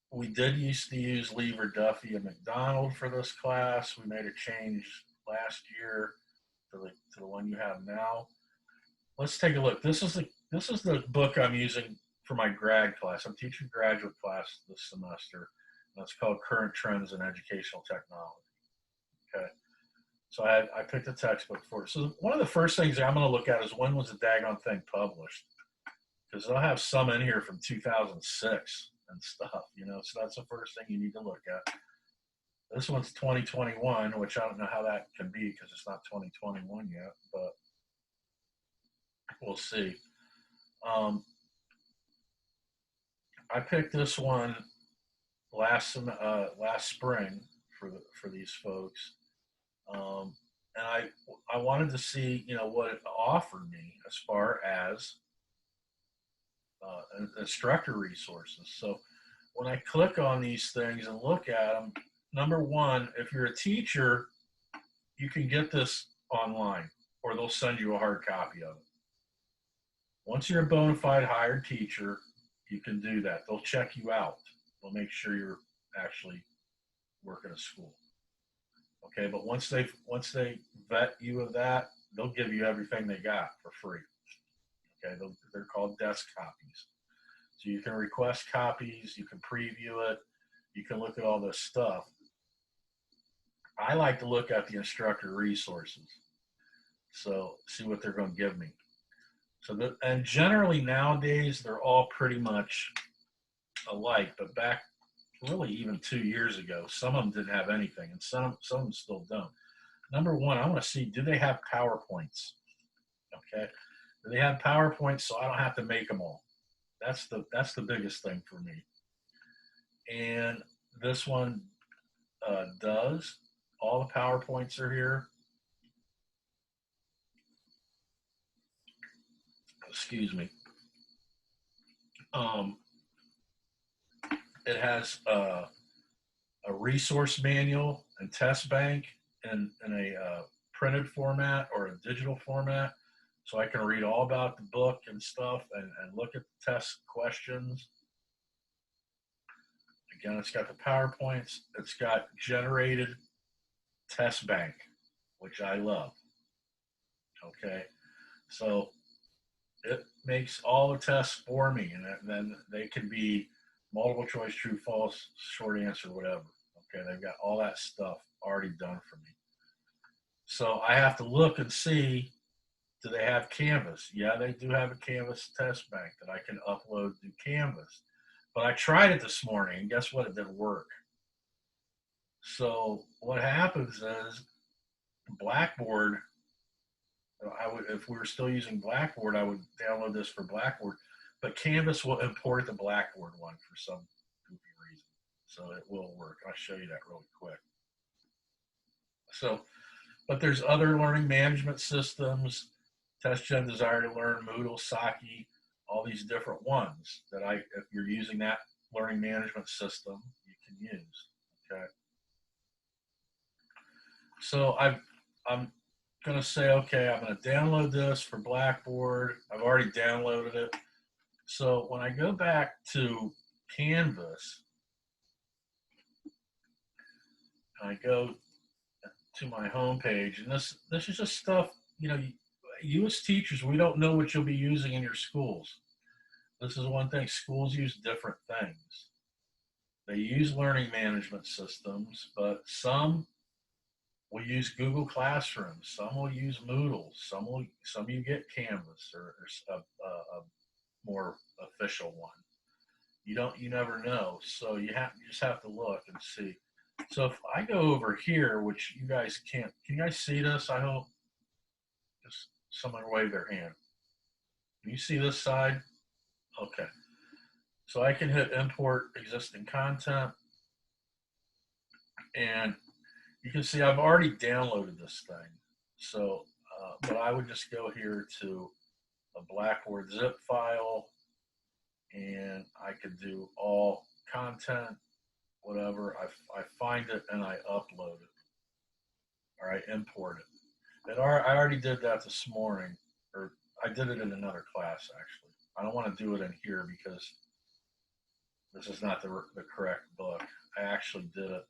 we did used to use Lever, Duffy, and McDonald for this class. We made a change last year to the one you have now. Let's take a look. This is the book I'm using for my grad class. I'm teaching graduate class this semester. And it's called Current Trends in Educational Technology. Okay. So I picked a textbook for it. So one of the first things I'm going to look at is when was the daggone thing published? Because they'll have some in here from 2006 and stuff, So that's the first thing you need to look at. This one's 2021, which I don't know how that can be because it's not 2021 yet, but we'll see. I picked this one last spring for these folks. And I wanted to see, what it offered me as far as instructor resources. So when I click on these things and look at them, number one, if you're a teacher, you can get this online or they'll send you a hard copy of it. Once you're a bona fide hired teacher, you can do that. They'll check you out. They'll make sure you're actually working at a school. Okay, but once they vet you of that, they'll give you everything they got for free. Okay, they're called desk copies. So you can request copies, you can preview it, you can look at all this stuff. I like to look at the instructor resources. So see what they're going to give me. And generally nowadays they're all pretty much alike, but back really even 2 years ago, some of them didn't have anything, and some of them still don't. Number one, I want to see, do they have PowerPoints? Okay, do they have PowerPoints so I don't have to make them all? That's the biggest thing for me. And this one does. All the PowerPoints are here. Excuse me. It has a resource manual and test bank in a printed format or a digital format, so I can read all about the book and stuff and look at the test questions. Again, it's got the PowerPoints. It's got generated test bank, which I love. Okay, so it makes all the tests for me, and then they can be multiple choice, true, false, short answer, whatever. Okay, they've got all that stuff already done for me. So I have to look and see, do they have Canvas? Yeah, they do have a Canvas test bank that I can upload to Canvas. But I tried it this morning, and guess what? It didn't work. So what happens is Blackboard, if we were still using Blackboard, I would download this for Blackboard. But Canvas will import the Blackboard one for some goofy reason. So it will work. I'll show you that really quick. So, but there's other learning management systems, TestGen, Desire to Learn, Moodle, Saki, all these different ones that if you're using that learning management system, you can use. Okay. So I'm going to say, okay, I'm going to download this for Blackboard. I've already downloaded it. So when I go back to Canvas, I go to my home page, and this is just stuff, you as teachers, we don't know what you'll be using in your schools. This is one thing, schools use different things. They use learning management systems, but some will use Google Classroom, some will use Moodle, some you get Canvas or a more official one. You never know. So you just have to look and see. So if I go over here, which you guys can't, can you guys see this? I hope. Just someone wave their hand. Can you see this side? Okay. So I can hit import existing content, and you can see I've already downloaded this thing. So, but I would just go here to a Blackboard zip file, and I could do all content, whatever. I find it and I upload it, or I import it. And I already did that this morning, or I did it in another class actually. I don't want to do it in here because this is not the correct book. I actually did it.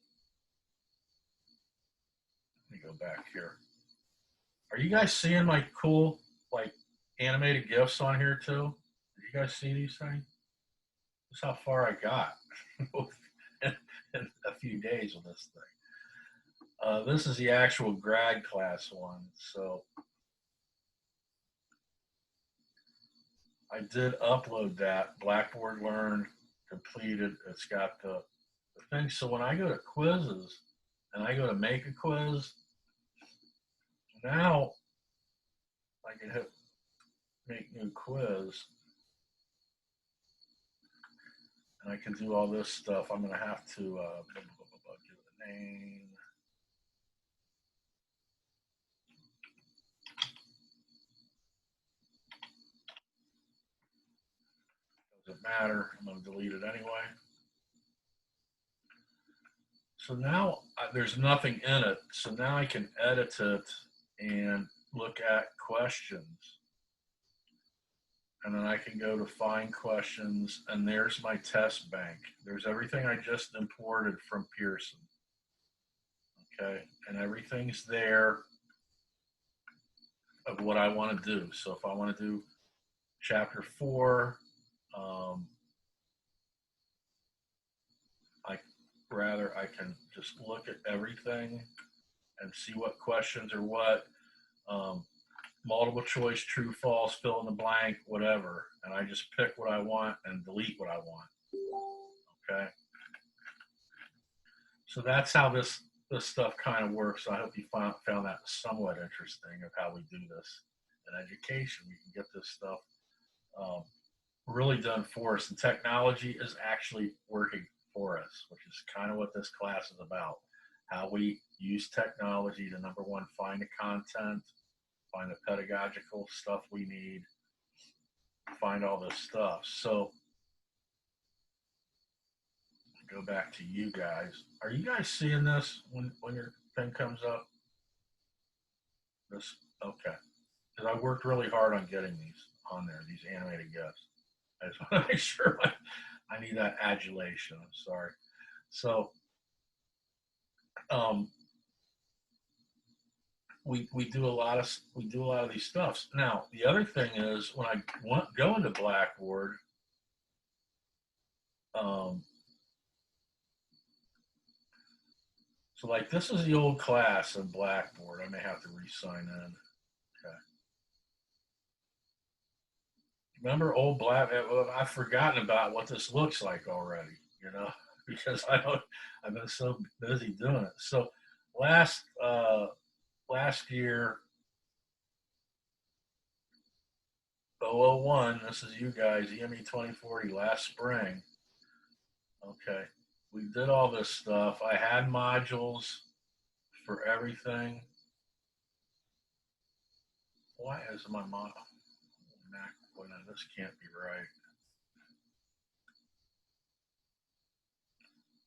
Let me go back here. Are you guys seeing my cool, like, animated GIFs on here too? Did you guys see these things? This is how far I got in a few days with this thing. This is the actual grad class one. So I did upload that. Blackboard Learn completed. It's got the thing. So when I go to quizzes and I go to make a quiz, now I can hit make new quiz. And I can do all this stuff. I'm going to have to give it a name. Doesn't matter. I'm going to delete it anyway. So now there's nothing in it. So now I can edit it and look at questions. And then I can go to find questions, and there's my test bank. There's everything I just imported from Pearson. Okay, and everything's there of what I want to do. So if I want to do chapter 4, I can just look at everything and see what questions are what. Multiple choice, true, false, fill in the blank, whatever. And I just pick what I want and delete what I want. Okay. So that's how this stuff kind of works. I hope you found that somewhat interesting of how we do this in education. We can get this stuff really done for us. And technology is actually working for us, which is kind of what this class is about. How we use technology to, number one, find the content, find the pedagogical stuff we need, find all this stuff. So go back to you guys. Are you guys seeing this when your thing comes up? This, okay. Because I worked really hard on getting these on there, these animated GIFs. I just want to make sure I need that adulation. I'm sorry. So we do a lot of these stuffs. Now the other thing is when I go into Blackboard, so like this is the old class in Blackboard. I may have to re-sign in. Okay. Remember old I've forgotten about what this looks like already, because I've been so busy doing it. So last year, 001, this is you guys, EME 2040, last spring. Okay, we did all this stuff. I had modules for everything. Why is my Mac? Well, no, this can't be right.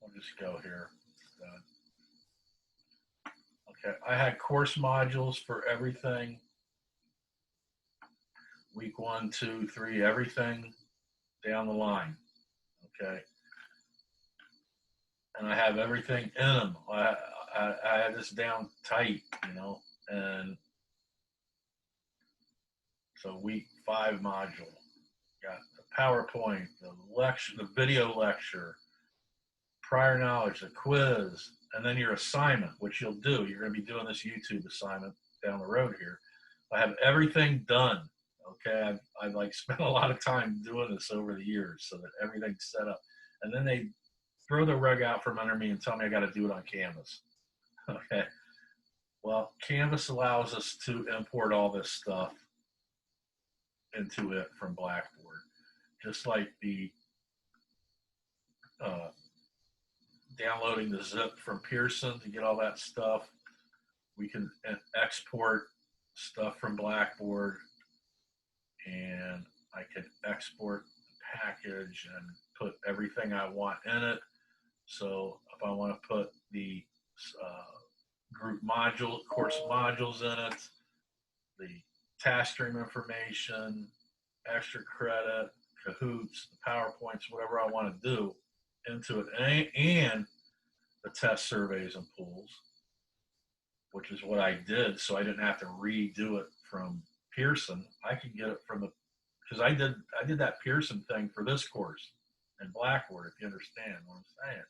I'll just go here. Okay, I had course modules for everything. Week 1, 2, 3, everything down the line. Okay. And I have everything in them. I had this down tight, and So week 5 module. Got the PowerPoint, the lecture, the video lecture, prior knowledge, the quiz, and then your assignment, which you'll do. You're going to be doing this YouTube assignment down the road here. I have everything done. Okay, I've like spent a lot of time doing this over the years so that everything's set up. And then they throw the rug out from under me and tell me I got to do it on Canvas. Okay. Well, Canvas allows us to import all this stuff into it from Blackboard, just like the downloading the zip from Pearson to get all that stuff. We can export stuff from Blackboard, and I can export the package and put everything I want in it. So if I want to put the group module, course modules in it, the task stream information, extra credit, Kahoots, the PowerPoints, whatever I want to do into it, and the test surveys and pools, which is what I did, so I didn't have to redo it from Pearson. I could get it from the, because I did that Pearson thing for this course in Blackboard, if you understand what I'm saying.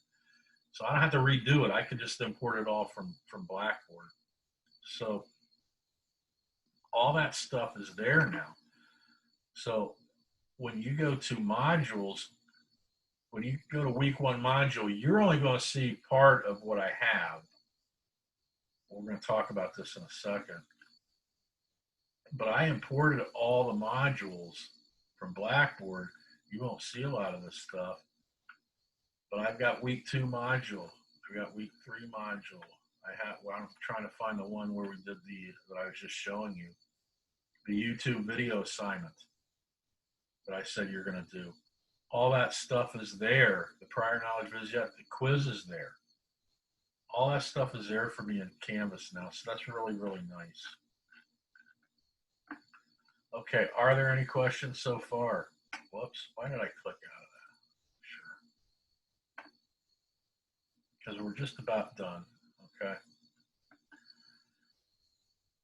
So I don't have to redo it. I could just import it all from Blackboard. So all that stuff is there now. So when you go to modules, when you go to week 1 module, you're only going to see part of what I have. We're going to talk about this in a second. But I imported all the modules from Blackboard. You won't see a lot of this stuff. But I've got week 2 module. I've got week 3 module. I'm trying to find the one where we did that I was just showing you. The YouTube video assignment that I said you're going to do. All that stuff is there. The prior knowledge visit, the quiz is there. All that stuff is there for me in Canvas now. So that's really, really nice. Okay, are there any questions so far? Whoops, why did I click out of that? Sure. Because we're just about done, okay?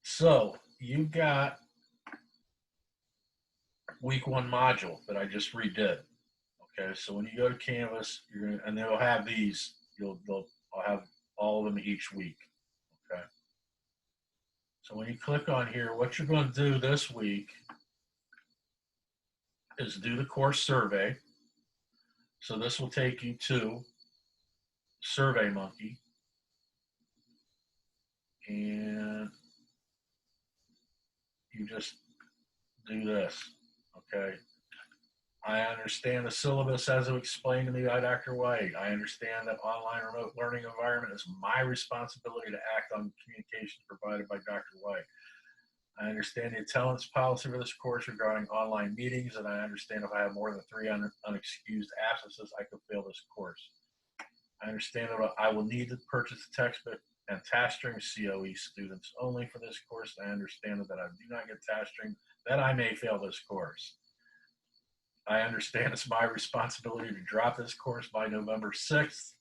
So you've got week 1 module that I just redid. Okay, so when you go to Canvas, and they'll have these. I'll have all of them each week. Okay. So when you click on here, what you're going to do this week is do the course survey. So this will take you to SurveyMonkey, and you just do this. Okay. I understand the syllabus as it was explained to me by Dr. White. I understand that online remote learning environment is my responsibility to act on communications provided by Dr. White. I understand the attendance policy for this course regarding online meetings, and I understand if I have more than 3 unexcused absences, I could fail this course. I understand that I will need to purchase a textbook and task stream COE students only for this course. I understand that I do not get task stream, that I may fail this course. I understand it's my responsibility to drop this course by November 6th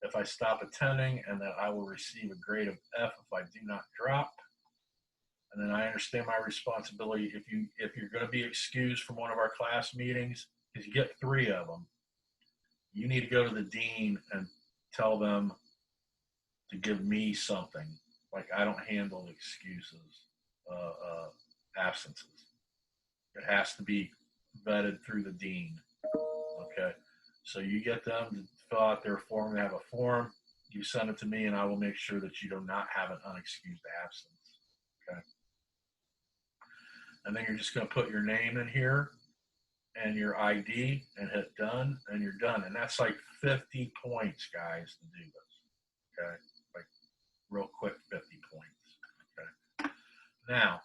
if I stop attending, and that I will receive a grade of F if I do not drop. And then I understand my responsibility if you're going to be excused from one of our class meetings, because you get 3 of them, you need to go to the dean and tell them to give me something. Like, I don't handle excuses, absences. It has to be vetted through the dean. Okay, so you get them to fill out their form. They have a form. You send it to me, and I will make sure that you do not have an unexcused absence. Okay, and then you're just going to put your name in here and your ID and hit done, and you're done. And that's like 50 points, guys, to do this. Okay, like real quick, 50 points. Okay, now.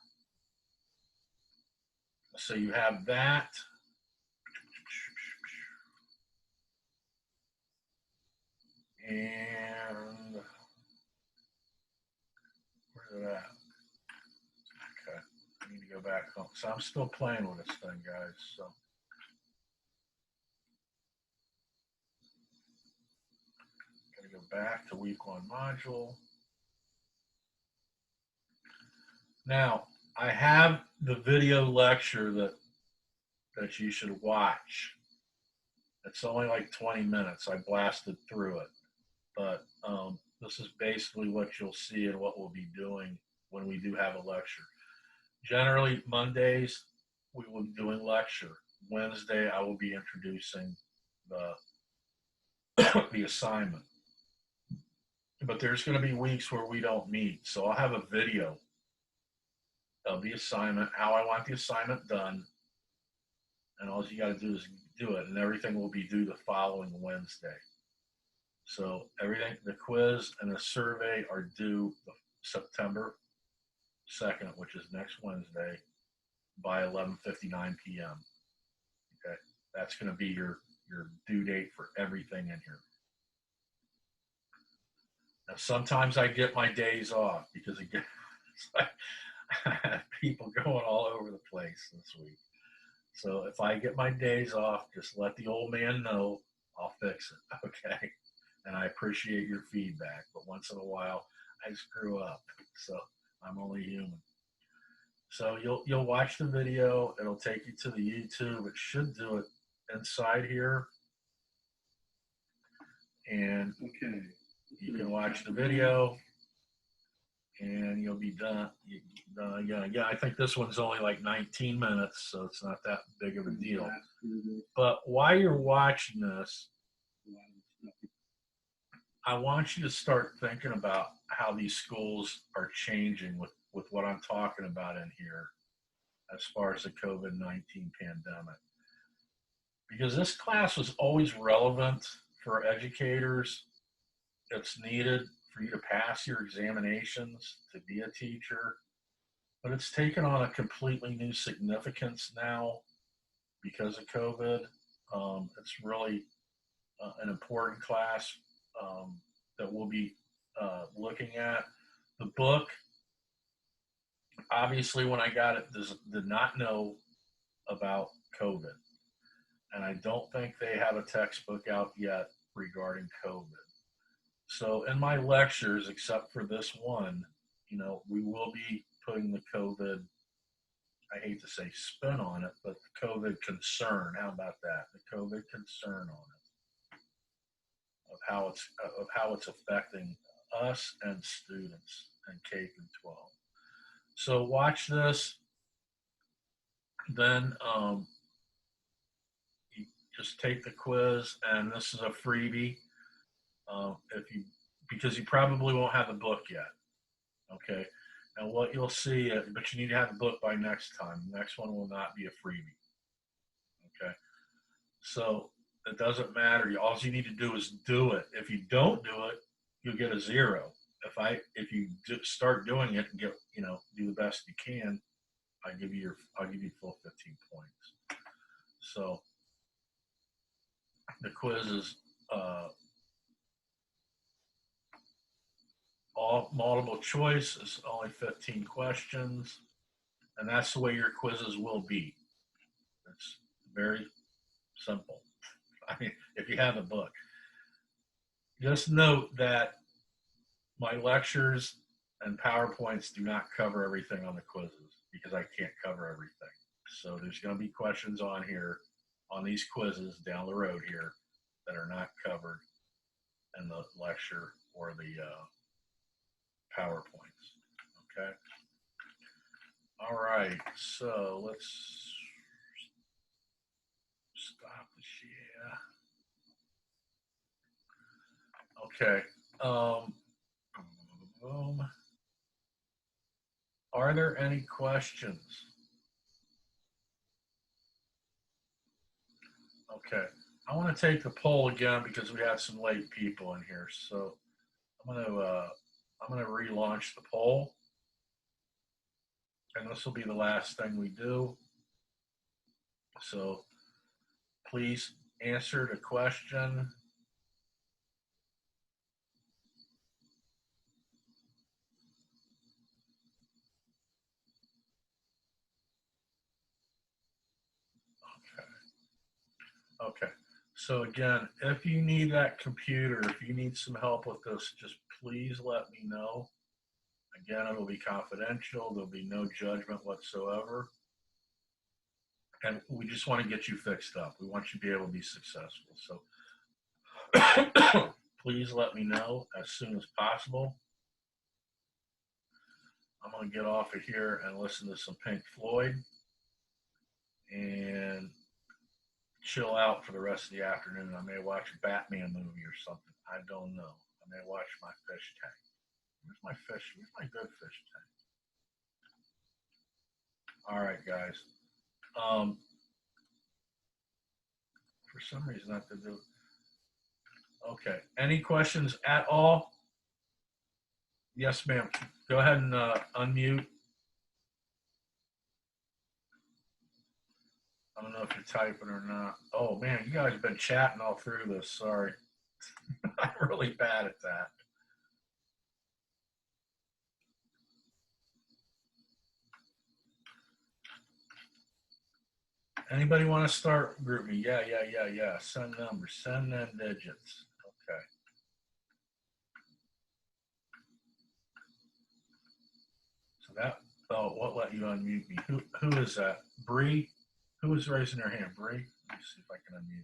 So you have that. And where's it at? Okay, I need to go back home. So I'm still playing with this thing, guys. So gotta go back to week 1 module. Now, I have the video lecture that you should watch. It's only like 20 minutes. I blasted through it, but this is basically what you'll see and what we'll be doing when we do have a lecture. Generally, Mondays we will be doing lecture. Wednesday I will be introducing the the assignment. But there's going to be weeks where we don't meet, so I'll have a video of the assignment, how I want the assignment done, and all you got to do is do it, and everything will be due the following Wednesday. So everything, the quiz and the survey are due September 2nd, which is next Wednesday, by 11:59 p.m. Okay, that's going to be your due date for everything in here. Now, sometimes I get my days off because again, it's like I have people going all over the place this week. So if I get my days off, just let the old man know. I'll fix it. Okay. And I appreciate your feedback, but once in a while I screw up. So I'm only human. So you'll watch the video. It'll take you to the YouTube. It should do it inside here. And Okay. you can watch the video and you'll be done. Yeah, I think this one's only like 19 minutes, so it's not that big of a deal. But while you're watching this, I want you to start thinking about how these schools are changing with what I'm talking about in here as far as the COVID-19 pandemic. Because this class was always relevant for educators. It's needed for you to pass your examinations, to be a teacher, but it's taken on a completely new significance now because of COVID. It's really an important class that we'll be looking at. The book, obviously, when I got it, did not know about COVID. And I don't think they have a textbook out yet regarding COVID. So in my lectures, except for this one, we will be putting the COVID, I hate to say spin on it, but the COVID concern, how about that? The COVID concern on it, of how it's affecting us and students in K through 12. So watch this, then you just take the quiz, and this is a freebie. Because you probably won't have the book yet. Okay. And what you'll see, but you need to have the book by next time. The next one will not be a freebie. Okay. So it doesn't matter. All you need to do is do it. If you don't do it, you'll get a 0. If you start doing it and get, do the best you can, I'll give you full 15 points. So the quiz is all multiple choice. Is only 15 questions, and that's the way your quizzes will be. It's very simple. I mean, if you have a book, just note that my lectures and PowerPoints do not cover everything on the quizzes because I can't cover everything. So there's going to be questions on here, on these quizzes down the road here, that are not covered in the lecture or the PowerPoints. Okay. All right. So let's stop the share. Okay. Boom. Are there any questions? Okay. I want to take the poll again because we had some late people in here. So I'm going to relaunch the poll, and this will be the last thing we do. So please answer the question. Okay. So again, if you need that computer, if you need some help with this, just please let me know. Again, it'll be confidential. There'll be no judgment whatsoever. And we just want to get you fixed up. We want you to be able to be successful. So please let me know as soon as possible. I'm going to get off of here and listen to some Pink Floyd and chill out for the rest of the afternoon. I may watch a Batman movie or something. I don't know. I may watch my fish tank. Where's my fish? Where's my good fish tank? All right, guys. For some reason, I have to do. Okay. Any questions at all? Yes, ma'am. Go ahead and unmute. I don't know if you're typing or not. Oh, man, you guys have been chatting all through this. Sorry. I'm really bad at that. Anybody want to start group me? Yeah. Send numbers. Send them digits. Okay. So that, oh, what let you unmute me? Who is that? Bree? Who is raising their hand? Bree? Let me see if I can unmute you.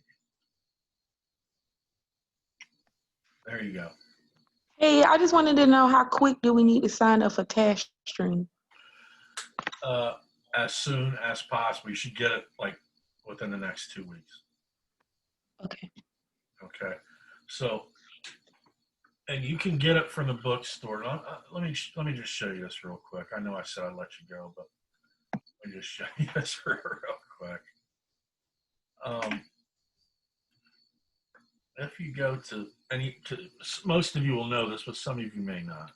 There you go. Hey, I just wanted to know how quick do we need to sign up for Task Stream? As soon as possible. You should get it like within the next 2 weeks. Okay. Okay. So, and you can get it from the bookstore. Let me just show you this real quick. I know I said I'd let you go, but let me just show you this real quick. If you go to most of you will know this, but some of you may not.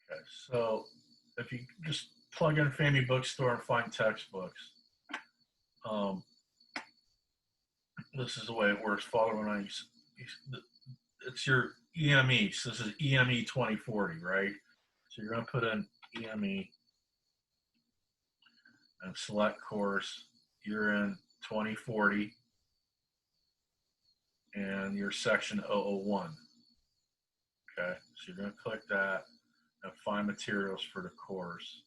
Okay, so if you just plug in Family Bookstore and find textbooks, this is the way it works. Follow when it's your EME. So this is EME 2040, right? So you're going to put in EME and select course. You're in 2040 and you're section 001. Okay, so you're going to click that and find materials for the course.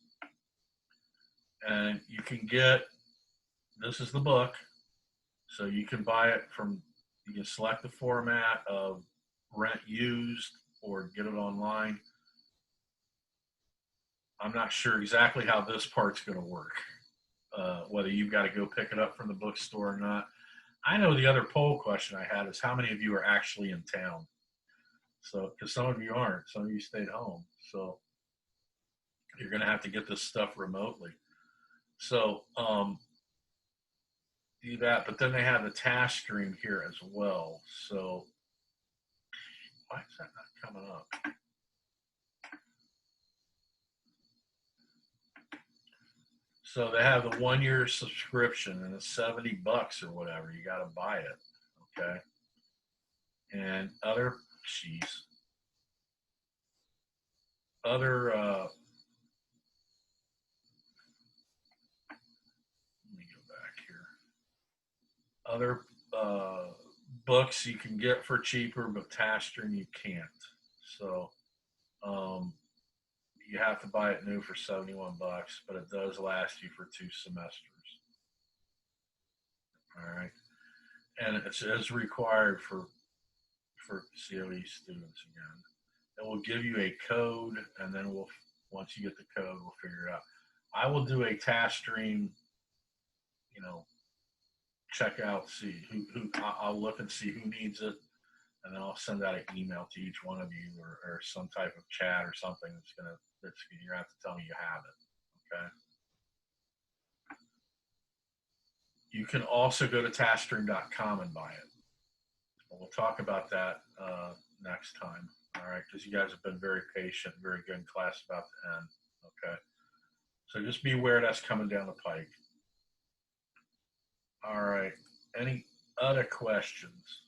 And you can get, this is the book, so you can buy it from, you can select the format of rent used or get it online. I'm not sure exactly how this part's going to work, whether you've got to go pick it up from the bookstore or not. I know the other poll question I had is how many of you are actually in town? So, because some of you aren't, some of you stayed home. So you're going to have to get this stuff remotely. So do that, but then they have the task stream here as well. So why is that not coming up? So they have the 1 year subscription and it's $70 or whatever. You got to buy it. Okay. And other, let me go back here. Other books you can get for cheaper, but task stream you can't. So you have to buy it new for $71, but it does last you for 2 semesters. All right, and it's required for COE students again. It will give you a code, and then once you get the code, we'll figure it out. I will do a task stream, check out, see who I'll look and see who needs it, and then I'll send out an email to each one of you or some type of chat or something that's you're gonna have to tell me you have it. Okay. You can also go to taskstream.com and buy it. We'll talk about that next time. All right, because you guys have been very patient, very good in class about to end. Okay. So just be aware that's coming down the pike. All right. Any other questions?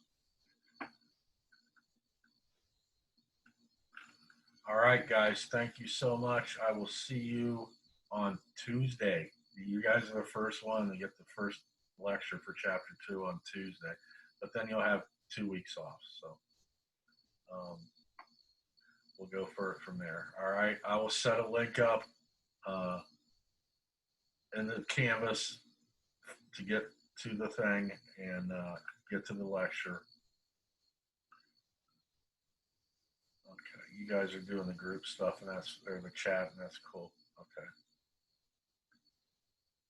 All right, guys. Thank you so much. I will see you on Tuesday. You guys are the first one to get the first lecture for chapter 2 on Tuesday. But then you'll have 2 weeks off. So we'll go for it from there. All right. I will set a link up in the Canvas to get to the thing and get to the lecture. Okay. You guys are doing the group stuff and or the chat, and that's cool. Okay.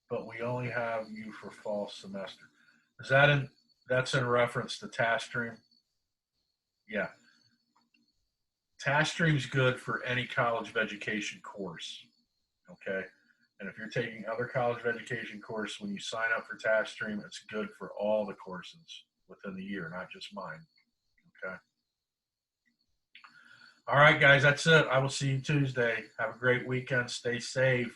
But we only have you for fall semester. Is that that's in reference to TaskStream? Yeah. TaskStream's good for any college of education course. Okay. And if you're taking other college of education course, when you sign up for TaskStream, it's good for all the courses within the year, not just mine. Okay. All right, guys, that's it. I will see you Tuesday. Have a great weekend. Stay safe.